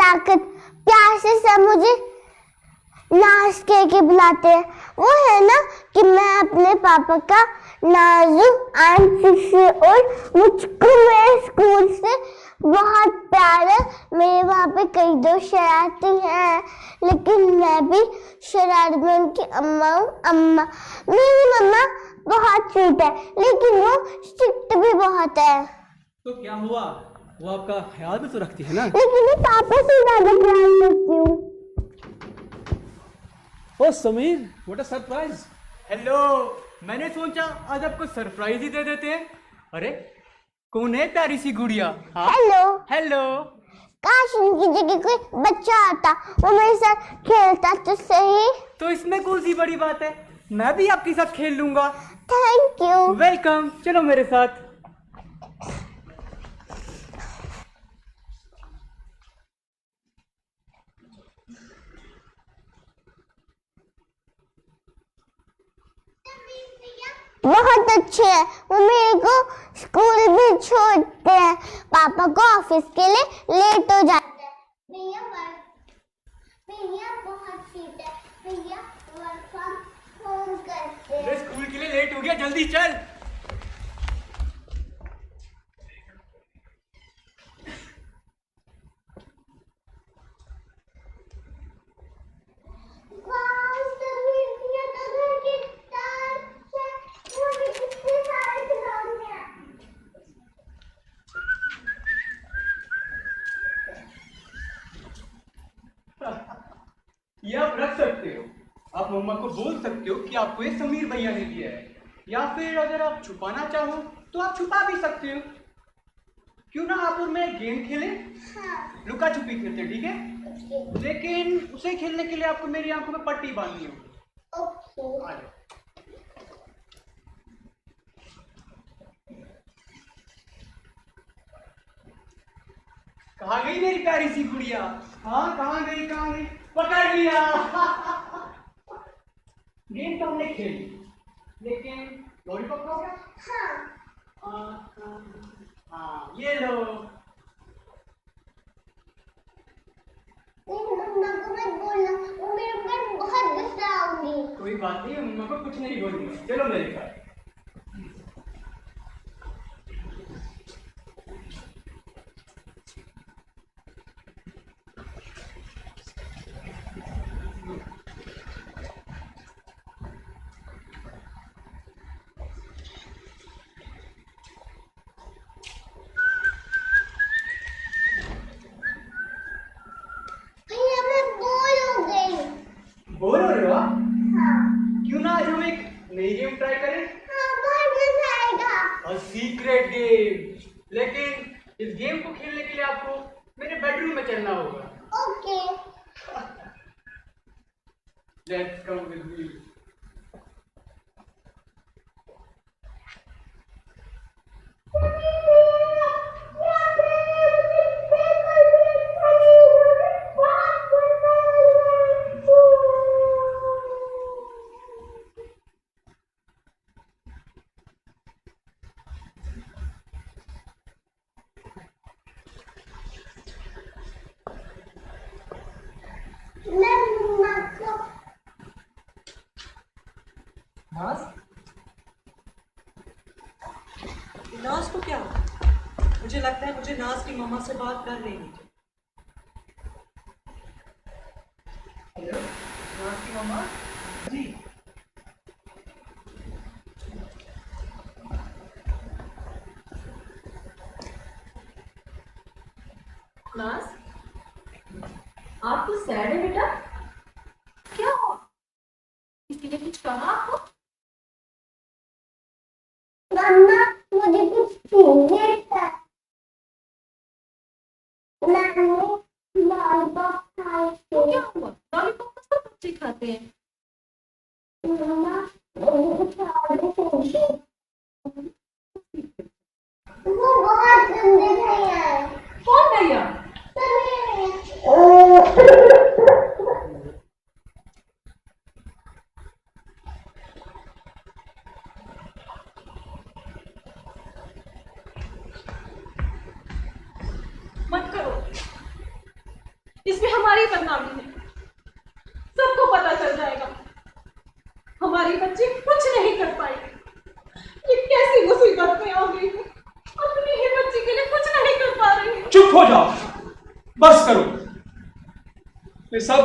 बुलाकर प्यार से मुझे नाज कह के बुलाते हैं। वो है ना कि मैं अपने पापा का नाजू और मुझको मेरे स्कूल से बहुत प्यार है। मेरे वहाँ पे कई दोस्त शरारती हैं, लेकिन मैं भी शरारत में उनकी अम्मा हूँ। अम्मा मेरी मम्मा बहुत स्वीट है, लेकिन वो स्ट्रिक्ट भी बहुत है। तो क्या हुआ, वो आपका ख्याल भी तो रखती है ना। लेकिन मैं पापा से ज्यादा प्यार करती हूँ। Oh Sameer, what a surprise. Hello, मैंने सोचा आज आपको सरप्राइज ही दे देते हैं। अरे कौन है प्यारी सी गुड़िया? हाँ हेलो। हेलो। काश उनकी जगह कोई बच्चा आता, वो मेरे साथ खेलता तो सही। तो इसमें कौन सी बड़ी बात है, मैं भी आपके साथ खेल लूंगा। Thank you. वेलकम, चलो मेरे साथ। बहुत अच्छे हैं, वो मेरे को स्कूल भी छोड़ते हैं। पापा को ऑफिस के लिए लेट हो जाता है। भैया बहुत ठीक है। भैया वर्क फ्रॉम होम करते हैं। अरे स्कूल के लिए लेट हो गया, जल्दी चल। ये आप रख सकते हो, आप मम्मा को बोल सकते हो कि आपको ये समीर भैया ने दिया है, या फिर अगर आप छुपाना चाहो तो आप छुपा भी सकते हो। क्यों ना आप और मैं गेम खेलें? हाँ। लुका छुपी खेलते हैं, ठीक है? लेकिन उसे खेलने के लिए आपको मेरी आंखों में पट्टी बांधनी होगी। ओके। आ जाओ। कहाँ गई मेरी प्यारी सी गुड़िया? हाँ कहाँ गई, कहाँ गई? पकड़ लिया। गेम तो हमने खेली, लेकिन लॉलीपॉप हो गया। हाँ हाँ, ये लो। मम्मा को मत बोलना, वो मेरे ऊपर बहुत गुस्सा होगी। कोई बात नहीं, मम्मा को कुछ नहीं बोलूंगा, चलो मेरे साथ। भैया मैं बोर हो गई। बोर हो रहे हो आप? हाँ। क्यों ना आज हम एक नई गेम ट्राई करें? हाँ, बहुत मजा आएगा। और सीक्रेट गेम। लेकिन इस गेम को खेलने के लिए आपको मेरे बेडरूम में चलना होगा। Okay. Let's come with me. नाज, नाज को क्या? मुझे लगता है मुझे नाज की मम्मा से बात कर लेनी चाहिए। हेलो, नाज की मम्मा जी। नाज, आप तो सैड है बेटा, क्या हुआ? किसी ने कुछ कहा आपको? मम्मा मुझे कुछ चाहिए था। मैंने लॉलीपॉप खाए तो थे। क्या हुआ? लॉलीपॉप तो सब बच्चे खाते हैं। मम्मा मुझे कुछ और भी चाहिए। वो बहुत गंदे भैया है। कौन भैया? मत करो, हमारी बदनामी है, सबको पता चल जाएगा। हमारी बच्ची कुछ नहीं कर पाएगी। ये कैसी मुसीबत में आ गई है, अपनी ही बच्ची के लिए कुछ नहीं कर पा रही है। चुप हो जाओ, बस करो। ये सब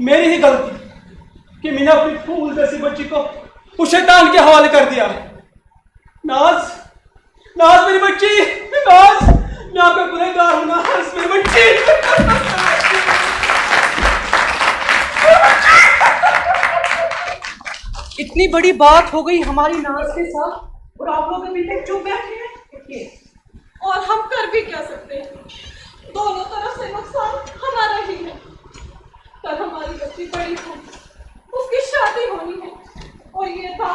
मेरी ही गलती कि मैंने अपनी फूल जैसी बच्ची को उस शैतान के हवाले कर दिया। नाज, नाज मेरी बच्ची, नाज, मैं आपका गुनहगार हूं। नाज मेरी बच्ची। इतनी बड़ी बात हो गई हमारी नाज के साथ और आप लोग अभी तक चुप बैठे हैं। और हम कर भी क्या सकते हैं, दोनों तरफ से नुकसान हमारा ही है। कल हमारी बच्ची बड़ी है, उसकी शादी होनी है, और ये था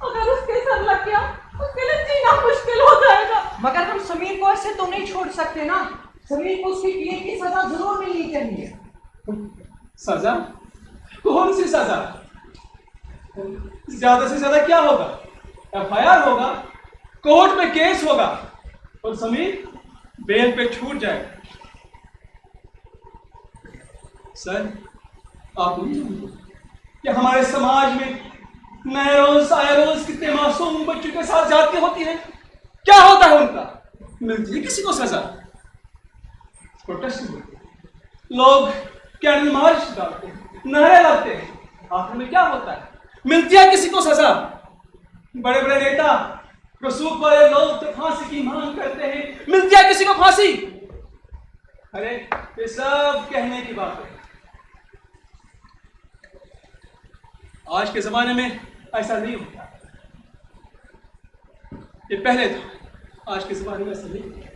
अगर उसके सर लग गया उसके लिए जीना मुश्किल हो जाएगा। मगर हम समीर को ऐसे तो नहीं छोड़ सकते ना। समीर को उसकी किए की सजा जरूर मिलनी चाहिए। सजा? कौन सी सजा? ज्यादा से ज्यादा क्या होगा? FIR होगा, कोर्ट में केस होगा और समीर बेल पे छूट जाएगा। सर, आप नहीं जानते कि हमारे समाज में नए रोज आए रोज कितने मासूम बच्चों के साथ जाती होती है। क्या होता है उनका? मिलती है किसी को सजा? प्रोटेस्ट होते, लोग कैंडल मार्च डालते हैं, नारे लगाते हैं, आखिर में क्या होता है? मिलती है किसी को सजा? बड़े बड़े नेता, रसूख वाले लोग तो फांसी की मांग करते हैं, मिलती है किसी को फांसी? अरे ये सब कहने की बात है। आज के जमाने में ऐसा नहीं होता, ये पहले था, आज के जमाने में ऐसा नहीं होता।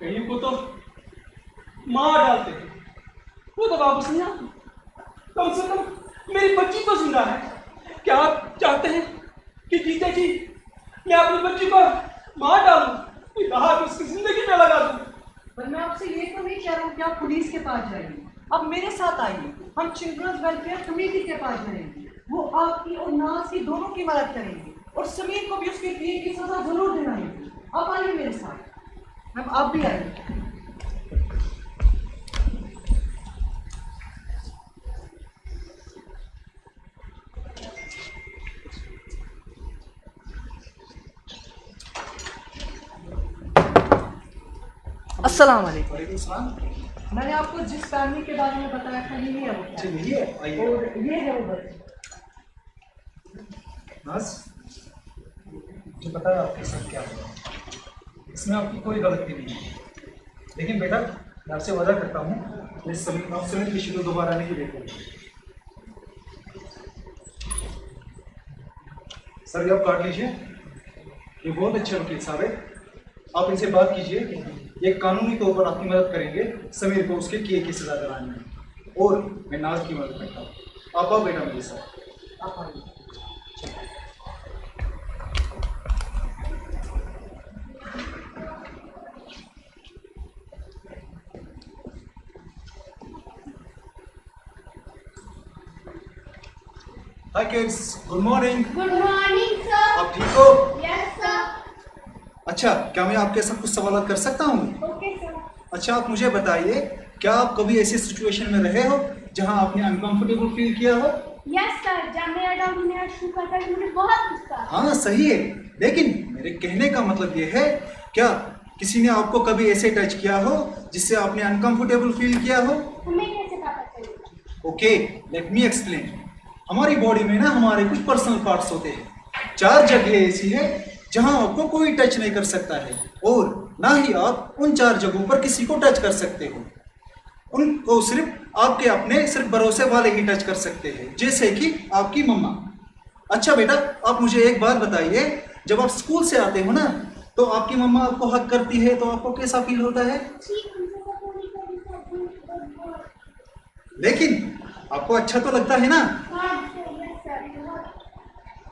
कहीं को तो मार डालते हैं, वो तो वापस नहीं आती। कम से कम मेरी बच्ची तो जिंदा है। क्या आप चाहते हैं कि जीते जी मैं अपनी बच्ची को मार डालूं, कहा कि उसकी जिंदगी में लगा दूं? पर मैं आपसे ये तो नहीं कह रहा हूँ कि आप पुलिस के पास जाइए। अब मेरे साथ आइए, हम चिल्ड्रंस वेलफेयर कमेटी के पास जाएंगे। वो आपकी और नाज की दोनों की मदद करेंगे और समीर को भी उसके किए की सजा जरूर दिलाएंगे। आप आइए मेरे साथ। हम आप भी आइए। अस्सलाम वालेकुम। मैंने आपको जिस फैमिली के बारे में बताया था यही है वो। यही है, आइए। और ये है वो बच्चे। नाज, मुझे पता है आपके साथ क्या हुआ, इसमें आपकी कोई गलती नहीं है। लेकिन बेटा, मैं आपसे वादा करता हूँ कि समीर की शिकल दोबारा नहीं देखूंगा। सर, ये आप काट लीजिए। ये बहुत अच्छे वकील साहब है, आप इनसे बात कीजिए। ये कानूनी तौर पर आपकी मदद करेंगे समीर को उसके किए की सजा दिलाने में, और मैं नाज की मदद करता हूँ। आप आओ बेटा मेरे साथ। आप आइए। हाय kids, good morning. Good morning sir. आप ठीक हो? Yes sir. अच्छा, क्या मैं आपके साथ कुछ सवाल कर सकता हूँ? Okay sir. अच्छा, आप मुझे बताइए, क्या आप कभी ऐसी सिचुएशन में रहे हो जहां आपने अनकंफर्टेबल फील किया हो? यस सर, जब मेरा डॉग मेरा शू करता है मुझे बहुत गुस्सा आता है। हाँ, सही है। लेकिन मेरे कहने का मतलब ये है, क्या किसी ने आपको कभी ऐसे टच किया हो जिससे आपने अनकंफर्टेबल फील किया हो? हमें कैसे पता चलेगा? Okay, let me explain. हमारी बॉडी में ना हमारे कुछ पर्सनल पार्ट्स होते हैं। 4 जगह ऐसी है जहां आपको कोई टच नहीं कर सकता है, और ना ही आप उन 4 जगहों पर किसी को टच कर सकते हो। उनको सिर्फ आपके अपने सिर्फ भरोसे वाले ही टच कर सकते हैं, जैसे कि आपकी मम्मा। अच्छा बेटा, आप मुझे एक बात बताइए, जब आप स्कूल से आते हो ना, तो आपकी मम्मा आपको हक करती है तो आपको कैसा फील होता है? लेकिन आपको अच्छा तो लगता है ना?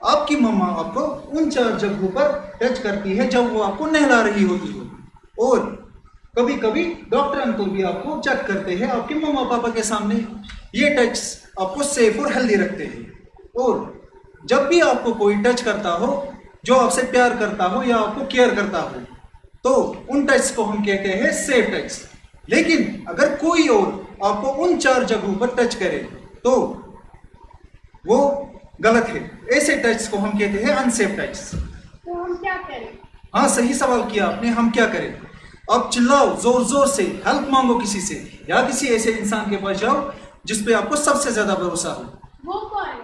आपकी मम्मा आपको उन 4 जगहों पर टच करती है जब वो आपको नहला रही होती हो, और कभी कभी डॉक्टर अंकल भी आपको चेक करते हैं आपके मम्मा पापा के सामने। ये टच आपको सेफ और हेल्दी रखते हैं, और जब भी आपको कोई टच करता हो, जो आपसे प्यार करता हो या आपको केयर करता हो, तो उन टच को हम कहते हैं सेफ टच। लेकिन अगर कोई और आपको उन 4 जगहों पर टच करे तो वो गलत है। ऐसे टच को हम कहते हैं अनसेफ टच। तो हम क्या करें? हाँ, सही सवाल किया आपने, हम क्या करें? आप चिल्लाओ, जोर जोर से हेल्प मांगो किसी से, या किसी ऐसे इंसान के पास जाओ जिस पे आपको सबसे ज्यादा भरोसा हो। वो कौन है?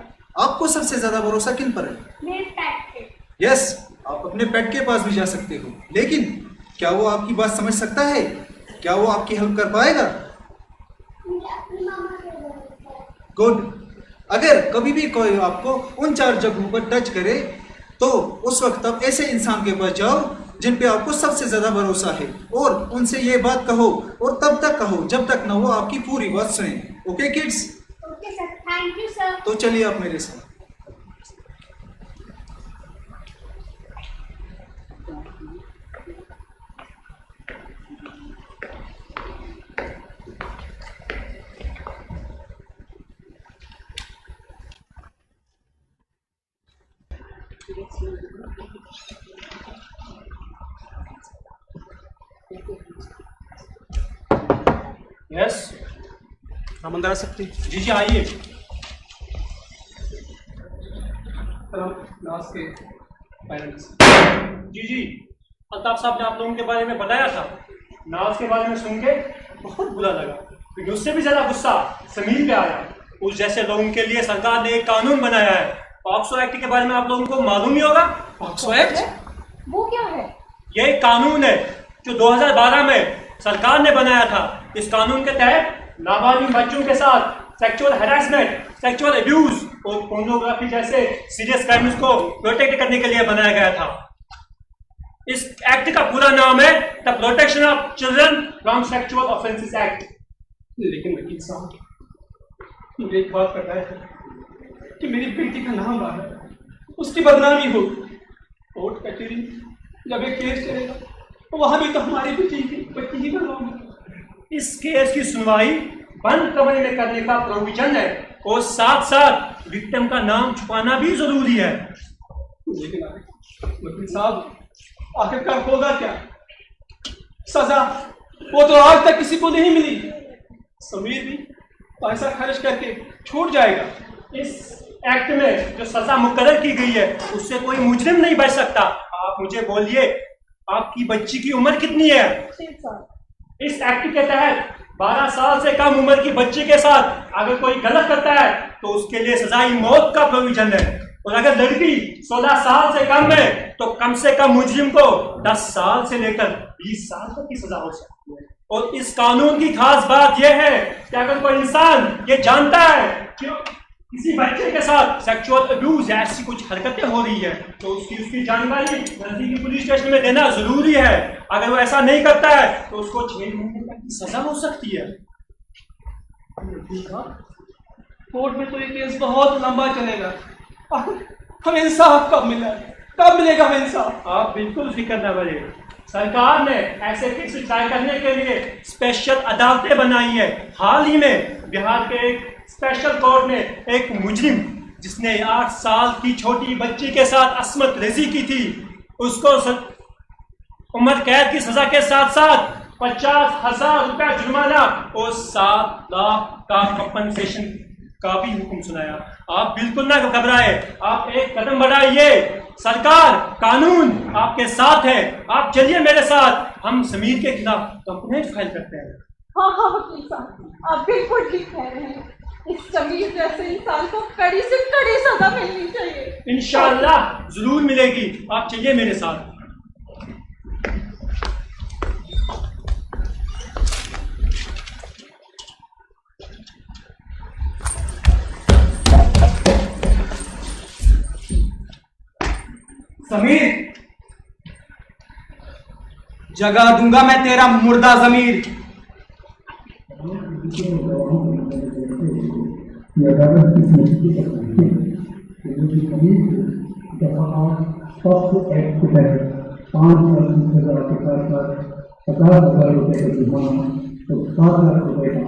आपको सबसे ज्यादा भरोसा किन पर है? मेरे पेट पे। यस, आप अपने पेट के पास भी जा सकते हो, लेकिन क्या वो आपकी बात समझ सकता है? क्या वो आपकी हेल्प कर पाएगा? गुड। अगर कभी भी कोई आपको उन 4 जगहों पर टच करे तो उस वक्त आप ऐसे इंसान के पास जाओ जिन पे आपको सबसे ज्यादा भरोसा है, और उनसे ये बात कहो, और तब तक कहो जब तक ना वो आपकी पूरी बात सुने। Okay kids? Okay sir, thank you sir. तो चलिए आप मेरे साथ। यस, हम अंदर आ सकते हैं? जी आइए। नाज के पेरेंट्स। जी, अल्ताफ साहब ने आप लोगों के बारे में बताया था। नाज के बारे में सुन के बहुत बुरा लगा, क्योंकि उससे भी ज्यादा गुस्सा समीर पे आया। उस जैसे लोगों के लिए सरकार ने एक कानून बनाया है, पॉक्सो एक्ट के बारे में आप लोगों को मालूम ही होगा। POCSO act? वो क्या है? ये एक कानून है जो 2012 में सरकार ने बनाया था। इस कानून के तहत नाबालिग बच्चों के साथ सेक्सुअल हैरेसमेंट, सेक्सुअल अब्यूज और पोर्नोग्राफी जैसे सीरियस क्राइम्स को प्रोटेक्ट करने के लिए बनाया गया था। इस एक्ट का पूरा नाम है the protection of children from sexual offences act. लेकिन वकील साहब, मुझे एक बात पता है कि मेरी बेटी का नाम आ रहा है, उसकी बदनामी हो। कोर्ट कचहरी जब एक केस चलेगा तो वहां भी तो हमारी बेटी ही बदनामी। इस केस की सुनवाई बंद कमरे में करने का प्रोविजन है, और साथ साथ विक्टिम का नाम छुपाना भी जरूरी है। लेकिन वकील साहब, आखिरकार होगा क्या? सजा वो तो आज तक किसी को नहीं मिली। समीर भी पैसा खर्च करके छूट जाएगा। इस एक्ट में जो सजा मुकर्रर की गई है उससे कोई मुजरिम नहीं बच सकता। आप मुझे बोलिए, आपकी बच्ची की उम्र कितनी है? 6 साल। इस एक्ट के तहत 12 साल से कम उम्र की बच्ची के साथ अगर कोई गलत करता है तो उसके लिए सजाई मौत का प्रोविजन है, और अगर लड़की 16 साल से कम है तो कम से कम मुजरिम को 10 साल से लेकर 20 साल तक की सजा हो सकती है। और इस कानून की खास बात यह है कि अगर कोई इंसान ये जानता है कि किसी बच्चे के साथ सेक्सुअल अब्यूज या ऐसी कुछ हरकतें हो रही है तो उसकी जानकारी नजदीकी पुलिस स्टेशन में देना जरूरी है। अगर वो ऐसा नहीं करता है तो उसको 6 महीने तक की सजा हो सकती है। कोर्ट में तो ये केस बहुत लंबा चलेगा। हमें इंसाफ कब मिलेगा हमें इंसाफ? आप बिल्कुल फिक्र न करें, सरकार ने ऐसे केस ट्राई करने के लिए स्पेशल अदालतें बनाई है। हाल ही में बिहार के एक स्पेशल कोर्ट ने एक मुजरिम जिसने 8 साल की छोटी बच्ची के साथ अस्मत रेजी की थी, उसको उम्र कैद की सजा के साथ साथ 50,000 रुपया जुर्माना और 7 लाख का कंपनसेशन का भी हुक्म सुनाया। आप बिल्कुल ना घबराए, आप एक कदम बढ़ाइए। सरकार, कानून आपके साथ है। आप चलिए मेरे साथ, हम समीर के खिलाफ कंप्लेंट फाइल करते हैं। हाँ वकील साहब, आप बिल्कुल ठीक कह रहे हैं। इस समीर जैसे इंसान को कड़ी से कड़ी सजा मिलनी चाहिए। इंशाअल्लाह जरूर मिलेगी। आप चलिए मेरे साथ। समीर, जगा दूंगा मैं तेरा मुर्दा जमीर। एक्ट के तहत 5 साल की सजा के साथ साथ 50,000 रुपये का जुर्माना और 7 लाख रुपये का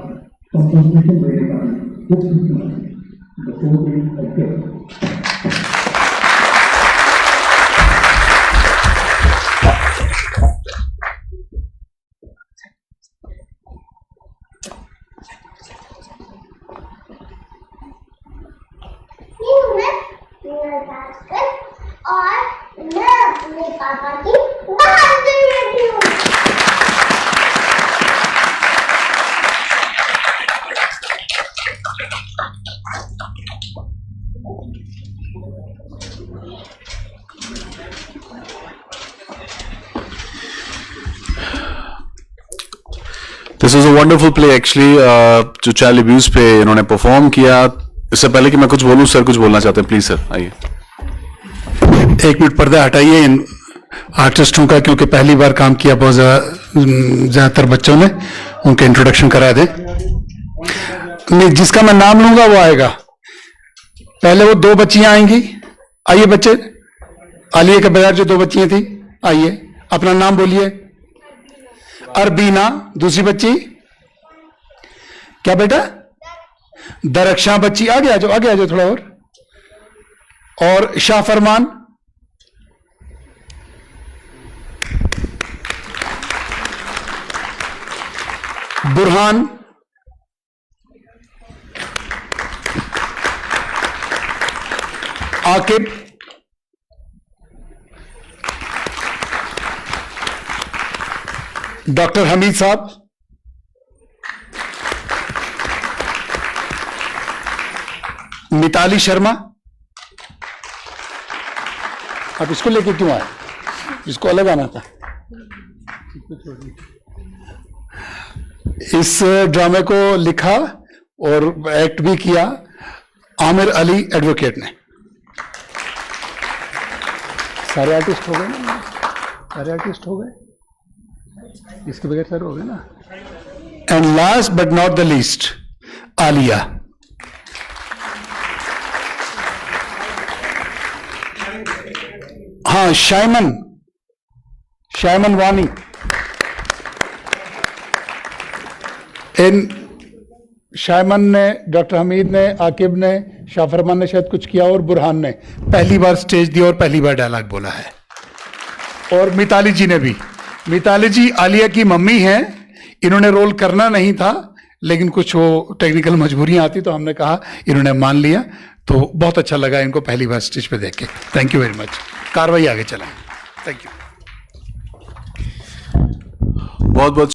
कंपनसेशन देने का हुक्म सुनाया। पापा की बहादुर बेटी हूँ। This is a wonderful play actually, जो चाइल्ड अब्यूज पे इन्होंने परफॉर्म किया। इससे पहले कि मैं कुछ बोलूं, सर कुछ बोलना चाहते हैं, प्लीज सर आइए। एक मिनट पर्दा हटाइए इन आर्टिस्टों का, क्योंकि पहली बार काम किया बहुत ज्यादातर बच्चों ने, उनका इंट्रोडक्शन करा दे। नहीं, जिसका मैं नाम लूंगा वो आएगा। पहले वो 2 बच्चियां आएंगी। आइए बच्चे, आलिया के बगैर जो 2 बच्चियां थी, आइए अपना नाम बोलिए। अरबीना, दूसरी बच्ची क्या बेटा? दरक्षा बच्ची, आगे आ जाओ, आगे आ जाओ थोड़ा और शाह फरमान, बुरहान, आकिब, डॉक्टर हमीद साहब, मिताली शर्मा। आप इसको लेके क्यों आए? इसको अलग आना था। इस ड्रामे को लिखा और एक्ट भी किया आमिर अली एडवोकेट ने। सारे आर्टिस्ट हो गए ना? सारे आर्टिस्ट हो गए, इसके बगैर सारे हो गए ना। And last but not the least, Alia. हाँ, शायमन वानी। इन शायमन ने, डॉक्टर हमीद ने, आकिब ने, शाह फरमान ने शायद कुछ किया और बुरहान ने पहली बार स्टेज दिया और पहली बार डायलॉग बोला है। और मिताली जी ने भी। मिताली जी आलिया की मम्मी हैं। इन्होंने रोल करना नहीं था, लेकिन कुछ वो टेक्निकल मजबूरियां आती तो हमने कहा, इन्होंने मान लिया। तो बहुत अच्छा लगा इनको पहली बार स्टेज पे देख के। Thank you very much. कार्रवाई आगे चलाएं। Thank you. बहुत बहुत